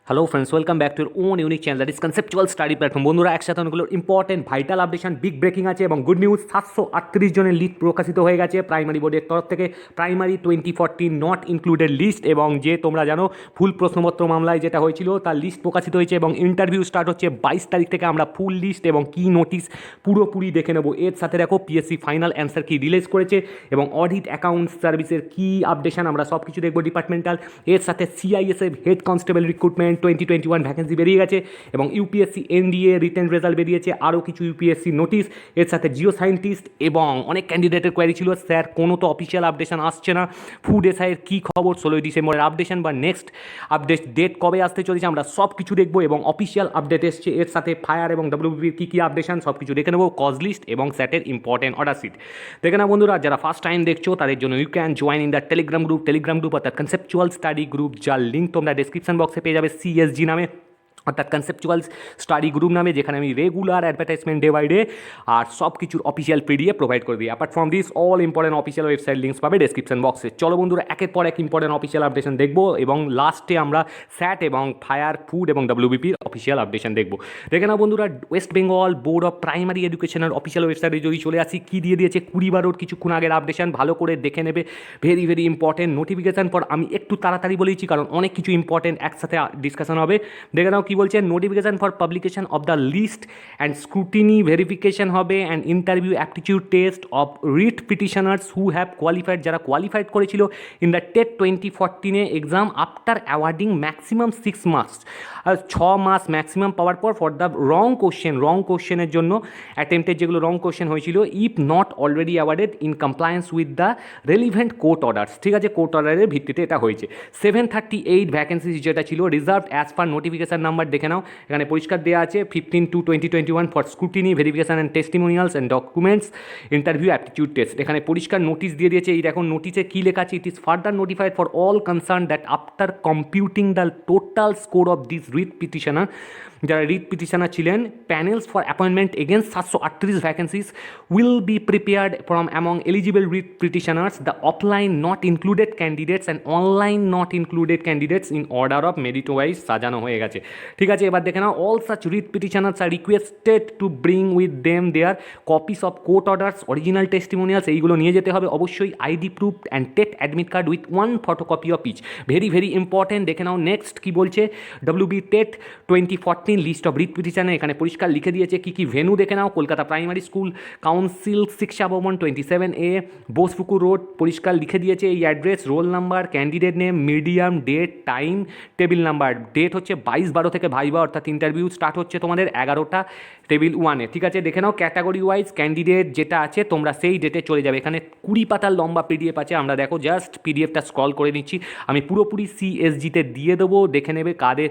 Hello friends, welcome back to your own unique channel that is conceptual study platform. বন্ধুরা, একসাথে অনেকগুলো important vital updation, big breaking আছে এবং good news. 738 জনের list প্রকাশিত হয়ে গেছে প্রাইমারি বোর্ডের তরফ থেকে। প্রাইমারি 2040 নট ইনক্লুডেড লিস্ট, এবং যে তোমরা জানো ফুল প্রশ্নপত্র মামলায় যেটা হয়েছিল তার লিস্ট প্রকাশিত হয়েছে এবং ইন্টারভিউ স্টার্ট হচ্ছে 22 তারিখ থেকে। আমরা ফুল লিস্ট এবং কি নোটিশ পুরোপুরি দেখে নেবো। এর সাথে দেখো পিএসসি ফাইনাল অ্যান্সার কি রিলিজ করেছে এবং অডিট অ্যাকাউন্টস সার্ভিসের কি আপডেশন আমরা সব কিছু দেখবো ডিপার্টমেন্টাল। এর সাথে CISF head constable recruitment 2021 vacancy বেরিয়ে গেছে এবং ইউপিএসসি এনডিএ রিটেন রেজাল্ট বেরিয়েছে, আরও কিছু ইউপিএসসি নোটিশ। এর সাথে জিও সায়েন্টিস্ট এবং অনেক ক্যান্ডিডেটের কোয়ারি ছিল, স্যার কোনো তো অফিসিয়াল আপডেশন আসছে না, ফুড এসআইয়ের কী খবর, 16 ডিসেম্বরের আপডেশন বা নেক্সট আপডেট ডেট কবে আসতে চলেছে আমরা সব কিছু দেখবো এবং অফিসিয়াল আপডেট এসছে। এর সাথে ফায়ার এবং ডাব্লিউবিপির কী কী আপডেশন সব কিছু দেখে নেবো, কজ লিস্ট এবং স্যাটের ইম্পর্টেন্ট অর্ডার শিট দেখে না। বন্ধুরা, যারা ফার্স্ট টাইম দেখছো তাদের জন্য you can join in the Telegram group অর্থাৎ কনসেপচুয়াল স্টাডি গ্রুপ, যার লিঙ্ক তোমরা ডেসক্রিপশন বক্সে পেয়ে যাবে, সিএসজি নামে অর্থাৎ কনসেপচুয়াল স্টাডি গ্রুপ নামে, যেখানে আমি regular advertisement day by day আর সব কিছুর অফিসিয়াল পিডিএফ প্রোভাইড করে দিই। Apart from this all important official website links পাবে ডেসক্রিপশন বক্সে। চলো বন্ধুরা, একের পর এক ইম্পর্টেন্ট অফিসিয়াল আপডেশন দেখবো এবং লাস্টে আমরা স্যাট এবং ফায়ার, ফুড এবং ডাব্লিউবিপির অফিসিয়াল আপডেশন দেখবো। দেখে নাও বন্ধুরা, West Bengal board of primary এডুকেশনের অফিসিয়াল ওয়েবসাইটে যদি চলে আসি, কী দিয়ে দিয়েছে 20/12 কিছুক্ষণ আগের আপডেশন, ভালো করে দেখে নেবে। ভেরি ভেরি ইম্পর্টেন্ট নোটিফিকেশান পর আমি একটু তাড়াতাড়ি বলেছি কারণ অনেক কিছু ইম্পর্টেন্ট একসাথে ডিসকাশন হবে। দেখে নাও কী বলছে, notification for publication of the list and scrutiny verification হবে and interview aptitude test of writ petitioners who have qualified, যারা কোয়ালিফাইড করেছিল in the TET 2014 exam after awarding maximum 6 marks, 6 মাস ম্যাক্সিমাম পাওয়ার পর ফর দ্য রং কোশ্চেনের জন্য অ্যাটেম্পটের যেগুলো রং কোশ্চেন হয়েছিল, if not already awarded in compliance with the relevant court orders. ঠিক আছে, কোর্ট অর্ডারের ভিত্তিতে এটা হয়েছে। 738 ভ্যাকেন্সি যেটা ছিল reserve as per notification number দেখে নাও, এখানে পরিষ্কার দেওয়া আছে 15/2/2021 for scrutiny verification and testimonials and documents interview aptitude test. এখানে পরিষ্কার নোটিশ দিয়ে দিয়েছে। এই দেখুন নোটিশে কী লেখা আছে, it is further notified for all concern that after computing the total score of this writ petitioner, যারা রিট পিটিশনার ছিলেন, panels for appointment against 738 vacancies will be prepared from among eligible writ petitioners, the offline not included candidates and online not included candidates in order of merit wise সাজানো হয়ে গেছে। ঠিক আছে, এবার দেখে নাও, all such writ petitioners are requested to bring with them their copies of court orders, original testimonials, এইগুলো নিয়ে যেতে হবে অবশ্যই, ID proof and TET admit card with 1 photocopy of each. Very very important. দেখে নাও নেক্সট কী বলছে, WB TET 2014 list of writ পিটিশনে এখানে পরিষ্কার লিখে দিয়েছে কী কী ভেনু দেখে নাও। Kolkata primary school council, Shiksha Bhavan 27A, Bosepukur road, পরিষ্কার লিখে দিয়েছে এই address, roll number, candidate name, medium, date, time, table number. Date হচ্ছে 22/12 থেকে ভাইবা, অর্থাৎ ইন্টারভিউ স্টার্ট হচ্ছে তোমাদের 11টা, টেবিল 1-এ। ঠিক আছে, দেখে নাও ক্যাটাগরি ওয়াইজ ক্যান্ডিডেট যেটা আছে তোমরা সেই ডেটে চলে যাবে। এখানে 20 পাতার লম্বা পিডিএফ আছে, আমরা দেখো জাস্ট পিডিএফটা স্ক্রল করে নিচ্ছি, আমি পুরোপুরি সিএসজিতে দিয়ে দেবো, দেখে নেবে কাদের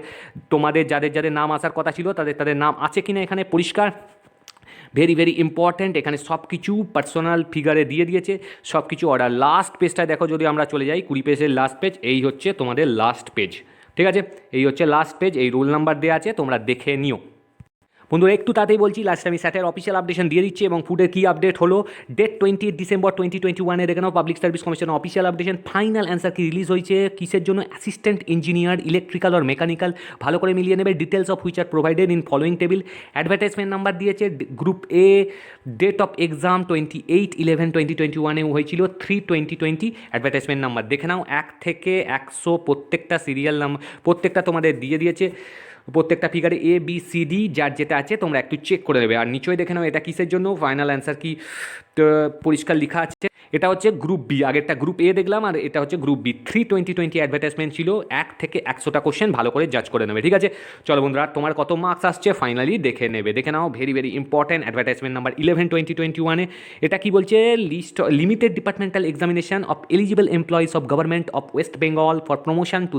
তোমাদের যাদের নাম আসার কথা ছিল তাদের নাম আছে কিনা এখানে পরিষ্কার। ভেরি ভেরি ইম্পর্ট্যান্ট, এখানে সব কিছু পার্সোনাল ফিগারে দিয়ে দিয়েছে, সব কিছু অর্ডার। লাস্ট পেজটায় দেখো, যদি আমরা চলে যাই 20 পেজের লাস্ট পেজ, এই হচ্ছে তোমাদের লাস্ট পেজ। ঠিক আছে, এই হচ্ছে লাস্ট পেজ, এই রোল নাম্বার দেওয়া আছে, তোমরা দেখে নিও। বন্ধুরা, একটু তাতেই বলছি, লাস্টে আমি স্যাটের অফিসিয়াল আপডেশন দিয়ে দিচ্ছি এবং ফুডের কী আপডেট হলো, ডেট 20 ডিসেম্বর 2021 দেখে নাও, পাবলিক সার্ভিস কমিশনের অফিসিয়াল আপডেশন, ফাইনাল অ্যান্সার কি রিলিজ হয়েছে, কিসের জন্য, অ্যাসিস্ট্যান্ট ইঞ্জিনিয়ার, ইলেকট্রিক্যাল আর মেকানিক্যাল, ভালো করে মিলিয়ে নেবে, details of which are provided in following table. Advertisement number দিয়েছে, group A, date of exam 28/11/2021 হয়েছিল, 3/2020 অ্যাডভার্টাইজমেন্ট নাম্বার দেখে নাও, 1 থেকে 100 প্রত্যেকটা সিরিয়াল নাম্বার প্রত্যেকটা তোমাদের দিয়ে দিয়েছে, প্রত্যেকটা ফিগারে ABCD যার যেটা আছে তোমরা একটু চেক করে নেবে। আর নিচয় দেখে নাও এটা কিসের জন্য, ফাইনাল অ্যান্সার কি পরিষ্কার লেখা আছে। এটা হচ্ছে গ্রুপ বি, আগেরটা গ্রুপ এ দেখলাম আর এটা হচ্ছে গ্রুপ বি। 3/2020 অ্যাডভার্টাইজমেন্ট ছিল, 1 থেকে 100টা কোশ্চেন ভালো করে জাজ করে নেবে। ঠিক আছে, চলো বন্ধুরা, তোমার কত মার্কস আসছে ফাইনালি দেখে নেবে। দেখে নাও, very very important, advertisement number 11/2021 এটা কি বলছে, list limited departmental examination of eligible employees of government of West Bengal for promotion to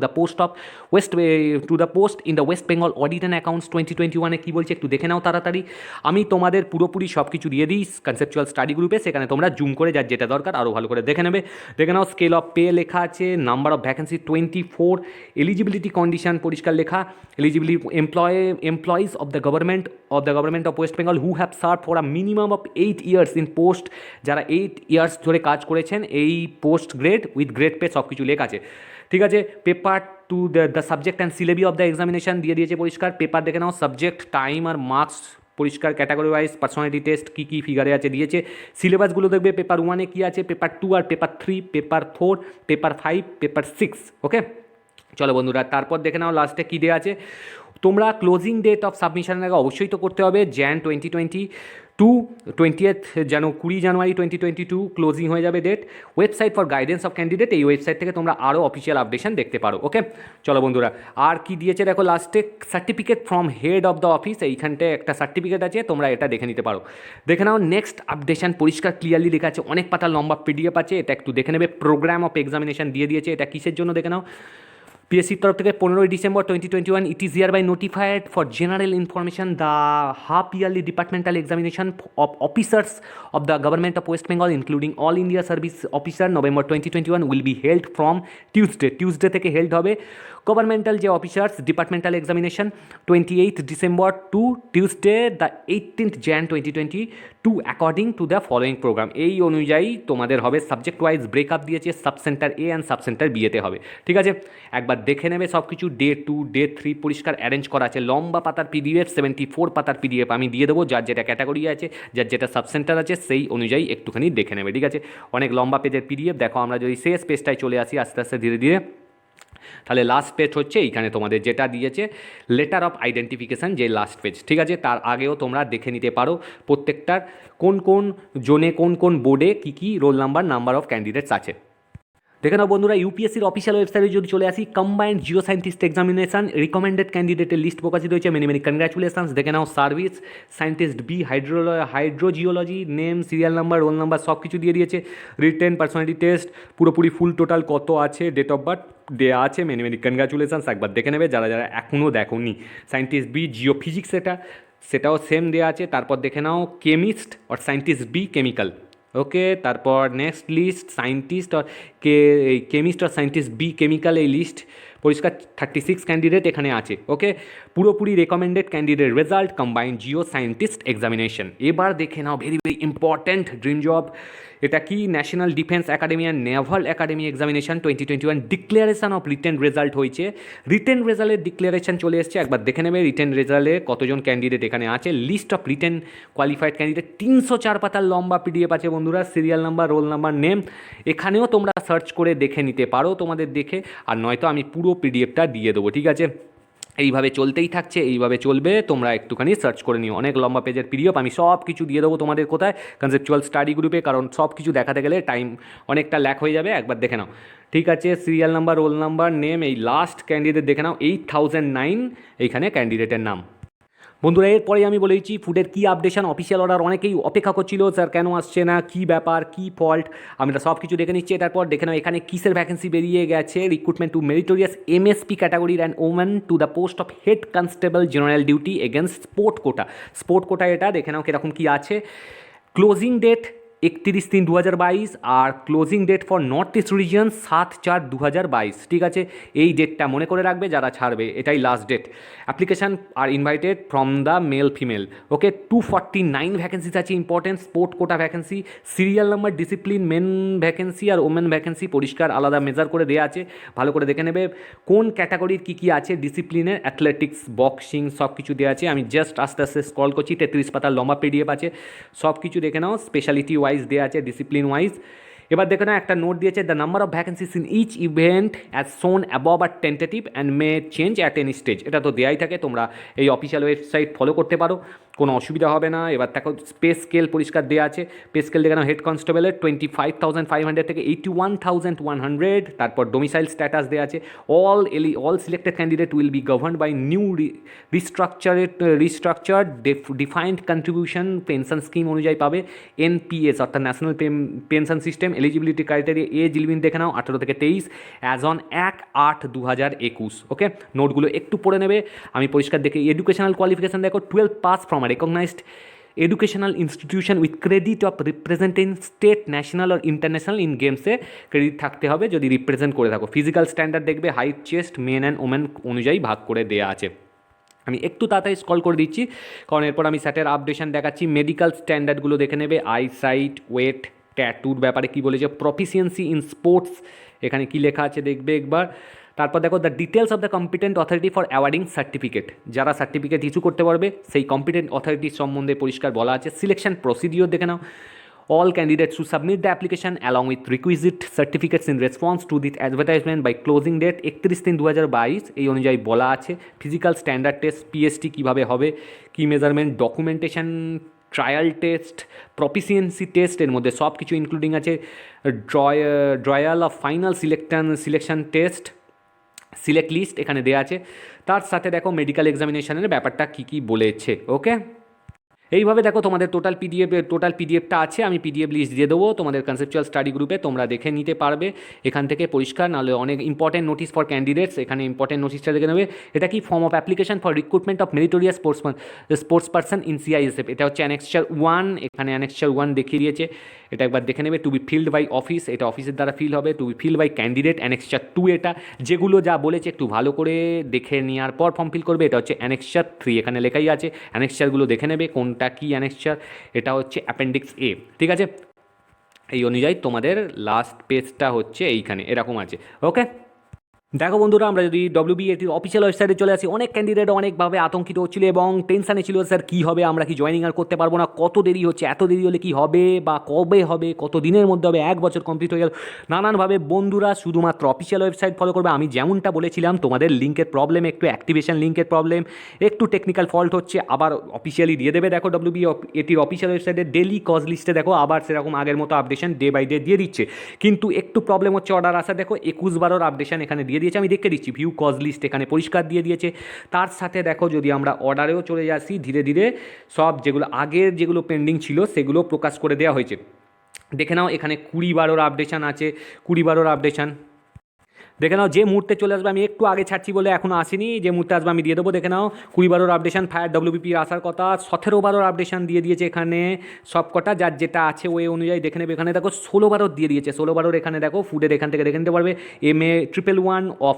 the post in the West Bengal audit and accounts 2021 কী বলছে একটু দেখে নাও তাড়াতাড়ি। আমি তোমাদের পুরোপুরি সব কিছু দিয়ে দিই কনসেপচুয়াল স্টাডি গ্রুপে, সেখানে তোমরা জুম করে যার যেটা দরকার আরও ভালো করে দেখে নেবে। দেখে নাও, স্কেল অফ পে লেখা আছে, number of vacancy 24, eligibility condition পরিষ্কার লেখা, eligibility employees of the government of West Bengal who have serve for a minimum of 8 years in post, যারা 8 ইয়ার্স ধরে কাজ করেছেন এই post grade with grade pay, সব কিছু লেখা আছে। ঠিক আছে, paper to the subject and syllabi of the examination দিয়ে দিয়েছে পরিষ্কার। পেপার দেখে নাও, সাবজেক্ট, টাইম আর মার্কস পরিষ্কার, ক্যাটাগরি ওয়াইজ, পার্সোনালিটি টেস্ট কী কী ফিগারে আছে দিয়েছে। সিলেবাসগুলো দেখবে পেপার 1-এ কী আছে, পেপার 2 আর পেপার 3, পেপার 4, পেপার 5, পেপার 6। ওকে, চলো বন্ধুরা, তারপর দেখে নাও লাস্টে কী দেওয়া আছে। তোমরা ক্লোজিং ডেট অফ সাবমিশনের আগে অবশ্যই তো করতে হবে jan 2022, 20 জানুয়ারি 2022 ক্লোজিং হয়ে যাবে date. Website for guidance of candidate, এই ওয়েবসাইট থেকে তোমরা আরও অফিসিয়াল আপডেশন দেখতে পারো। ওকে, চলো বন্ধুরা, আর কি দিয়েছে দেখো লাস্টে, certificate from head of the office, এইখানটায় একটা সার্টিফিকেট আছে, তোমরা এটা দেখে নিতে পারো। দেখে নাও নেক্সট আপডেশন, পরিষ্কার ক্লিয়ারলি লেখা আছে, অনেক পাতা লম্বা পিডিএফ আছে, এটা একটু দেখে নেবে। প্রোগ্রাম অফ এক্সামিনেশন দিয়ে দিয়েছে, এটা কিসের জন্য দেখে নাও। পিএসসির তরফ থেকে 15 December 2021 it is hereby notified for general information the half yearly departmental examination of officers of the government of West Bengal including all India service officer November 2021 will be held from Tuesday থেকে held হবে। Governmental যে officers departmental examination 28 December to Tuesday the 18th Jan 2022 according to the following program. এই অনুযায়ী তোমাদের হবে, subject wise breakup দিয়েছে, subcentre A and sub centre বিয়েতে হবে। ঠিক আছে, একবার দেখে নেবে সব কিছু। ডে 2, ডে 3 পরিষ্কার অ্যারেঞ্জ করা আছে, লম্বা পাতার পিডিএফ, 74 পাতার পিডিএফ আমি দিয়ে দেবো, যার যেটা ক্যাটাগরি আছে, যার যেটা সাবসেন্টার আছে, সেই অনুযায়ী একটুখানি দেখে নেবে। ঠিক আছে, অনেক লম্বা পেজের পিডিএফ। দেখো আমরা যদি শেষ পেজটায় চলে আসি আস্তে আস্তে ধীরে ধীরে, তাহলে লাস্ট পেজ হচ্ছে এইখানে তোমাদের যেটা দিয়েছে লেটার অফ আইডেন্টিফিকেশান, যে লাস্ট পেজ। ঠিক আছে, তার আগেও তোমরা দেখে নিতে পারো প্রত্যেকটার কোন কোন জোনে, কোন কোন বোর্ডে কী কী রোল নাম্বার অফ ক্যান্ডিডেটস আছে। দেখে নাও বন্ধুরা, ইউপিএসসির অফিসিয়াল ওয়েবসাইটে যদি চলে আসি, combined geo scientist examination recommended ক্যান্ডিডেটের লিস্ট প্রকাশিত হয়েছে। Many many congratulations. দেখে নাও service, scientist B, hydrogeology, name, serial number, roll number সব কিছু দিয়ে দিয়েছে। রিটেন, পার্সোনালিটি টেস্ট, পুরোপুরি ফুল টোটাল কত আছে, ডেট অফ বার্থ দেওয়া আছে। মেনি মেনি কনগ্রাচুলেশনস, একবার দেখে নেবে যারা যারা এখনও দেখোনি। সায়েন্টিস্ট বি জিও ফিজিক্স, সেটাও সেম দেওয়া আছে। তারপর দেখে নাও কেমিস্ট আর সায়েন্টিস্ট বি কেমিক্যাল। ওকে, তারপর নেক্সট লিস্ট সায়েন্টিস্ট আর কেমিস্ট আর সায়েন্টিস্ট বি কেমিক্যাল, এই লিস্ট পরিষ্কার 36 ক্যান্ডিডেট এখানে আছে। ওকে, পুরোপুরি recommended candidate result combined geo scientist examination. এবার দেখে নাও very very important dream job, এটা কি national defence academy and naval academy examination 2021 declaration of written result হয়েছে। রিটেন রেজাল্টের ডিক্লারেশন চলে এসেছে, একবার দেখে নেবে রিটেন রেজাল্টে কতজন ক্যান্ডিডেট এখানে আছে। List of written qualified candidate 304 পাতার লম্বা পিডিএফ আছে বন্ধুরা, serial number, roll number, name, এখানেও তোমরা সার্চ করে দেখে নিতে পারো তোমাদের দেখে, আর নয়তো আমি পুরো পিডিএফটা দিয়ে দেবো। ঠিক আছে, এইভাবে চলতেই থাকছে, এইভাবে চলবে, তোমরা একটুখানি সার্চ করে নিও। অনেক লম্বা পেজের পিডিএফ আমি সব কিছু দিয়ে দেবো তোমাদের কোথায়, কনসেপচুয়াল স্টাডি গ্রুপে, কারণ সব কিছু দেখাতে গেলে টাইম অনেকটা ল্যাক হয়ে যাবে। একবার দেখে নাও। ঠিক আছে, serial number, roll number, name, এই লাস্ট ক্যান্ডিডেট দেখে নাও 8009 এইখানে ক্যান্ডিডেটের নাম। বন্ধুরা, এরপরে আমি বলে দিচ্ছি ফুডের কী আপডেশন, অফিসিয়াল অর্ডার অনেকেই অপেক্ষা করছিল, স্যার কেন আসছে না, কী ব্যাপার, কী ফল্ট, আমরা সব কিছু দেখে নিচ্ছি। এটার পর দেখে নাও এখানে কিসের ভ্যাকেন্সি বেরিয়ে গেছে। রিক্রুটমেন্ট টু মেরিটোরিয়াস এমএসপি ক্যাটাগরির and women to the post of head constable general duty against sport quota. এটা দেখে নাও কীরকম কী আছে। ক্লোজিং ডেট 31/3/2022 আর closing date for north east region 7/4/2022। ঠিক আছে, এই ডেটটা মনে করে রাখবে যারা ছাড়বে, এটাই লাস্ট ডেট। অ্যাপ্লিকেশান আর invited from the male female. Okay, 249 vacancies আছে, important sport quota vacancy. Serial number, discipline, men vacancy আর ওমেন ভ্যাকেন্সি পরিষ্কার আলাদা মেজার করে দেওয়া আছে, ভালো করে দেখে নেবে কোন ক্যাটাগরির কী কী আছে। ডিসিপ্লিনের অ্যাথলেটিক্স, বক্সিং সব কিছু দেওয়া আছে। আমি জাস্ট আস্তে আস্তে স্ক্রল করছি, 33 পাতার লম্বা পিডিএফ আছে, সব কিছু দেখে নাও। স্পেশালিটি ওয়াইজ দেওয়া আছে, ডিসিপ্লিন ওয়াইজ। এবার দেখে নাও একটা নোট দিয়েছে, the number of vacancies in each event as shown above are tentative and may change at any stage. এটা তো দেওয়াই থাকে, তোমরা এই অফিসিয়াল ওয়েবসাইট ফলো করতে পারো, কোনো অসুবিধা হবে না। এবার দেখো পে স্কেল পরিষ্কার দেওয়া আছে, পে স্কেল দেখে নাও হেড কনস্টেবলের 25,500 থেকে 81,100। তারপর ডোমিসাইল স্ট্যাটাস দেওয়া আছে, all selected candidate will be governed by new restructured defined contribution pension scheme অনুযায়ী পাবে। এনপিএস অর্থাৎ national pension system. Eligibility criteria age limit দেখে নাও 18 থেকে 23 অ্যাজ অন 1/8/2021। ওকে, নোটগুলো একটু পড়ে নেবে, আমি পরিষ্কার দেখে। এডুকেশনাল কোয়ালিফিকেশান দেখো 12 past form a recognized educational institution with credit of representing state, national or international in গেমসে ক্রেডিট থাকতে হবে যদি রিপ্রেজেন্ট করে থাকো। ফিজিক্যাল স্ট্যান্ডার্ড দেখবে height, chest, men and women অনুযায়ী ভাগ করে দেওয়া আছে। আমি একটু তাড়াতাড়ি স্ক্রল করে দিচ্ছি, কারণ এরপর আমি স্যাটের আপডেশন দেখাচ্ছি। মেডিকেল স্ট্যান্ডার্ডগুলো দেখে নেবে, আইসাইট, ওয়েট, ট্যাটুর ব্যাপারে কী বলেছে, প্রফিসিয়েন্সি ইন স্পোর্টস এখানে কী লেখা আছে দেখবে একবার। তারপর দেখো the details of the competent authority for awarding certificate, যারা সার্টিফিকেট ইস্যু করতে পারবে সেই কম্পিটেন্ট অথরিটির সম্বন্ধে পরিষ্কার বলা আছে। সিলেকশন প্রসিডিওর দেখে নাও, all candidates to submit the application along with requisite certificates in response to the advertisement by closing date 31/3/2022 এই অনুযায়ী বলা আছে। ফিজিক্যাল স্ট্যান্ডার্ড টেস্ট পিএসটি কীভাবে হবে, কি measurement, documentation, trial test, proficiency test, এর মধ্যে সব কিছু ইনক্লুডিং আছে। Drawal of final selection test, select list এখানে দেওয়া আছে। তার সাথে দেখো মেডিকেল এক্সামিনেশনের ব্যাপারটা কী কী বলেছে। ওকে, এইভাবে দেখো তোমাদের টোটাল পিডিএফটা আছে, আমি পিডিএফ লিস্ট দিয়ে দেবো তোমাদের কনসেপচুয়াল স্টাডি গ্রুপে, তোমরা দেখে নিতে পারবে এখান থেকে পরিষ্কার। নাহলে অনেক ইম্পর্টেন্ট নোটিস ফর ক্যান্ডিডেটস, এখানে ইম্পর্টেন্ট নোটিসটা দেখে নেবে। এটা কি form of application for recruitment of meritorious sports person in CISF, এটা হচ্ছে অ্যানেক্সচার 1, এখানে অ্যানেক্সচার 1 দেখিয়ে দিয়েছে, এটা একবার দেখে নেবে। To be filled by office, এটা অফিসের দ্বারা ফিল হবে। To be filled by candidate annexure 2, এটা যেগুলো যা বলেছে একটু ভালো করে দেখে নেওয়ার পর ফর্ম ফিল করবে। এটা হচ্ছে অ্যানেক্সচার 3, এখানে লেখাই আছে, অ্যানেক্সচারগুলো দেখে নেবে কোনটা কি অ্যানেক্সচার। এটা হচ্ছে অ্যাপেন্ডিক্স এ, ঠিক আছে। এই অনুযায়ী তোমাদের লাস্ট পেজটা হচ্ছে এইখানে এরকম আছে। ওকে, দেখো বন্ধুরা, আমরা যদি WBAটির অফিসিয়াল ওয়েবসাইটে চলে আসি, অনেক ক্যান্ডিডেট অনেকভাবে আতঙ্কিত হচ্ছিল এবং টেনশানে ছিল, স্যার কী হবে, আমরা কি জয়েনিং আর করতে পারবো না, কত দেরি হচ্ছে, এত দেরি হলে কি হবে বা কবে হবে, কত দিনের মধ্যে হবে, 1 বছর কমপ্লিট হয়ে গেল। নানানভাবে বন্ধুরা শুধুমাত্র অফিসিয়াল ওয়েবসাইট ফলো করবে। আমি যেমনটা বলেছিলাম তোমাদের লিঙ্কের প্রবলেম, একটু অ্যাক্টিভেশন লিঙ্কের প্রবলেম, একটু টেকনিক্যাল ফল্ট হচ্ছে, আবার অফিসিয়ালি দিয়ে দেবে। দেখো WBAটির অফিসিয়াল ওয়েবসাইটে ডেলি কজ লিস্টে দেখো আবার সেরকম আগের মতো আপডেশন ডে বাই ডে দিয়ে দিচ্ছে, কিন্তু একটু প্রবলেম হচ্ছে অর্ডার আসা। দেখো 21/12 আপডেশন এখানে দিয়ে দিয়েছে, আমি দেখে দিচ্ছি। ভিউ কজ লিস্ট এখানে পরিষ্কার দিয়ে দিয়েছে। তার সাথে দেখো যদি আমরা অর্ডারেও চলে যাচ্ছি, ধীরে ধীরে সব যেগুলো আগের যেগুলো পেন্ডিং ছিল সেগুলো প্রকাশ করে দেওয়া হয়েছে। দেখে নাও এখানে 20/12 আপডেশন আছে, 20/12 আপডেশন দেখে নাও। যে মুহূর্তে চলে আসবে, আমি একটু আগে ছাড়ছি বলে এখনও আসেনি, যে মুহূর্তে আসবে আমি দিয়ে দেবো। দেখে নাও 20/12 আপডেশন, ফায়ার WBP আসার কথা 17/12 আপডেশন দিয়ে দিয়েছে এখানে সব কটা, যার যেটা আছে ওই অনুযায়ী দেখে নেবে। এখানে দেখো 16/12 দিয়ে দিয়েছে, 16/12 এখানে দেখো ফুডের এখান থেকে দেখে নিতে পারবে। MA 111 অফ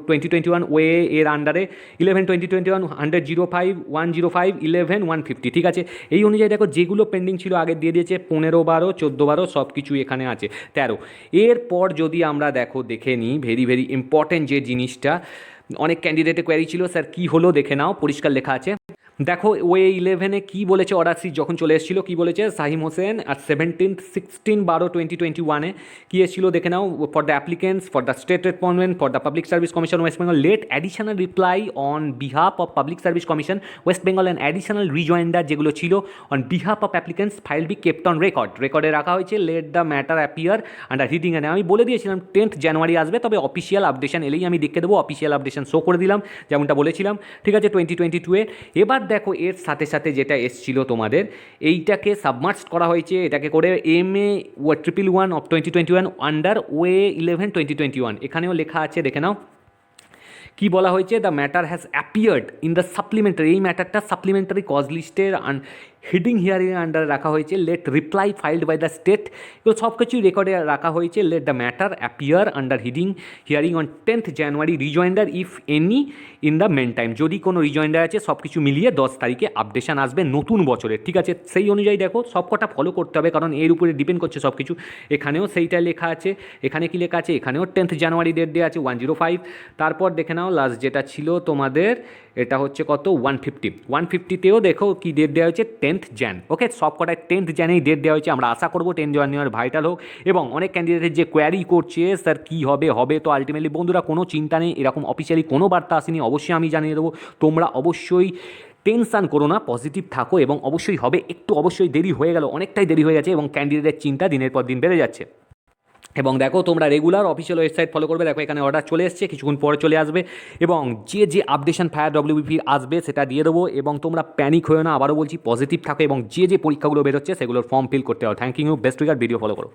2021 ওয়ে এর আন্ডারে 11/2021 100/05 105 11/150, ঠিক আছে। এই অনুযায়ী দেখো যেগুলো পেন্ডিং ছিল আগে দিয়ে দিয়েছে, 15/12 14/12 সব কিছু এখানে আছে 13। এরপর যদি আমরা দেখে নিই ভেরি ইম্পর্টেন্ট যে জিনিসটা, অনেক ক্যান্ডিডেটের কোয়ারি ছিল, স্যার কী হলো দেখে নাও, পরিষ্কার লেখা আছে। দেখো ওয়ে 11-এ কী বলেছে, অর্ডার সিট যখন চলে এসেছিলো কী বলেছে, সাহিম হোসেন আর 16/12/2021 কী এসেছিলো দেখে নাও। For the applicants for the state respondent for the public service commission west Bengal let additional reply on behalf of public service commission west Bengal and additional rejoinder যেগুলো ছিল on behalf of applicants file be kept on রেকর্ডে রাখা হয়েছে। Let the matter appear under heading and আমি বলে দিয়েছিলাম 10th জানুয়ারি আসবে, তবে অফিসিয়াল আপডেশন এলেই আমি দেখে দেবো। অফিসিয়াল আপডেশন শো করে দিলাম যেমনটা বলেছিলাম, ঠিক আছে, 2022-এ। এবার দেখো এর সাথে সাথে যেটা এসছিল তোমাদের, এইটাকে সাবমার্জ করা হয়েছে, এটাকে করে MA 111 অফ 2021 আন্ডার ওয়ে 11/2021 এখানেও লেখা আছে, দেখে নাও কি বলা হয়েছে। The matter has appeared in the supplementary, এই ম্যাটারটা সাপ্লিমেন্টারি কজ লিস্টের হিডিং হিয়ারিং আন্ডার রাখা হয়েছে। Late reply filed by the state, এগুলো সব কিছুই রেকর্ডে রাখা হয়েছে। Let the matter appear under hearing on 10th January, rejoinder if any in the meantime, যদি কোনো রিজয়েন্ডার আছে সব কিছু মিলিয়ে 10 তারিখে আপডেশন আসবে নতুন বছরের, ঠিক আছে। সেই অনুযায়ী দেখো সব কটা ফলো করতে হবে, কারণ এর উপরে ডিপেন্ড করছে সব কিছু। এখানেও সেইটা লেখা আছে, এখানে কি লেখা আছে, এখানেও 10th জানুয়ারি ডেট দেওয়া আছে 105। তারপর দেখে নাও লাস্ট যেটা ছিল তোমাদের, এটা হচ্ছে কত 150তেও দেখো কি ডেট দেওয়া হয়েছে 10th jan। ওকে, সব কটায় 10th জানেই ডেট দেওয়া হয়েছে। আমরা আশা করবো 10 জানুয়ারি ভাইটাল হোক। এবং অনেক ক্যান্ডিডেটের যে কোয়ারি করছে স্যার কী হবে, তো আলটিমেটলি বন্ধুরা কোনো চিন্তা নেই, এরকম অফিসিয়ালি কোনো বার্তা আসেনি, অবশ্যই আমি জানিয়ে দেবো। তোমরা অবশ্যই টেনশান করো না, পজিটিভ থাকো এবং অবশ্যই হবে। একটু অবশ্যই দেরি হয়ে গেল, অনেকটাই দেরি হয়ে গেছে এবং ক্যান্ডিডেটের চিন্তা দিনের পর দিন বেড়ে যাচ্ছে। এবং দেখো তোমরা রেগুলার অফিসিয়াল ওয়েবসাইট ফলো করবে, দেখো এখানে অর্ডার চলে এসছে, কিছুক্ষণ পরে চলে আসবে এবং যে আপডেশন ফায়ার WBP আসবে সেটা দিয়ে দেবো। এবং তোমরা প্যানিক হয়েও না, আবারও বলছি পজিটিভ থাকো এবং যে পরীক্ষাগুলো বেরোচ্ছে সেগুলোর ফর্ম ফিল করতে হবে। থ্যাংক ইউ, বেস্ট উইগার, ভিডিও ফলো করো।